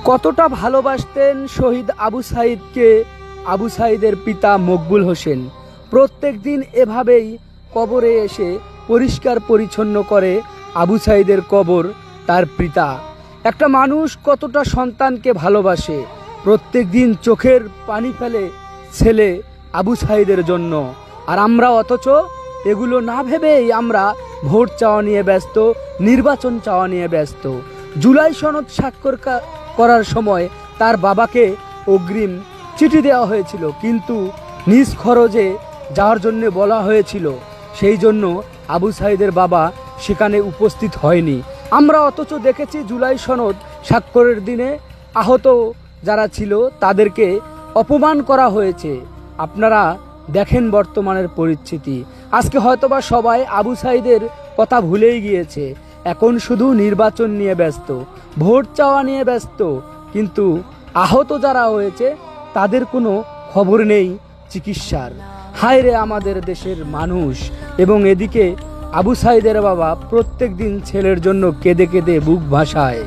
কতটা ভালোবাসতেন শহীদ আবু সাইদকে আবু সাইদের পিতা মকবুল হোসেন। প্রত্যেক দিন এভাবেই কবরে এসে পরিষ্কার পরিচ্ছন্ন করে আবু সাইদের কবর তার পিতা। একটা মানুষ কতটা সন্তানকে ভালোবাসে, প্রত্যেক দিন চোখের পানি ফেলে ছেলে আবু সাইদের জন্য। আর আমরা অথচ এগুলো না ভেবেই আমরা ভোট চাওয়া নিয়ে ব্যস্ত, নির্বাচন চাওয়া নিয়ে ব্যস্ত। জুলাই সনদ স্বাক্ষর করার সময় তার বাবাকে অগ্রিম চিঠি দেওয়া হয়েছিল, কিন্তু নিজ খরচে যাওয়ার জন্য বলা হয়েছিল, সেই জন্য আবু সাইদের বাবা সেখানে উপস্থিত হয়নি। আমরা অথচ দেখেছি জুলাই সনদ স্বাক্ষরের দিনে আহত যারা ছিল তাদেরকে অপমান করা হয়েছে। আপনারা দেখেন বর্তমানের পরিস্থিতি। আজকে হয়তোবা সবাই আবু সাইদের কথা ভুলেই গিয়েছে, এখন শুধু নির্বাচন নিয়ে ব্যস্ত, ভোট চাওয়া নিয়ে ব্যস্ত, কিন্তু আহত যারা হয়েছে তাদের কোনো খবর নেই চিকিৎসার। হায় রে আমাদের দেশের মানুষ। এবং এদিকে আবু সাইদের বাবা প্রত্যেক দিন ছেলের জন্য কেঁদে কেঁদে বুক ভাসায়।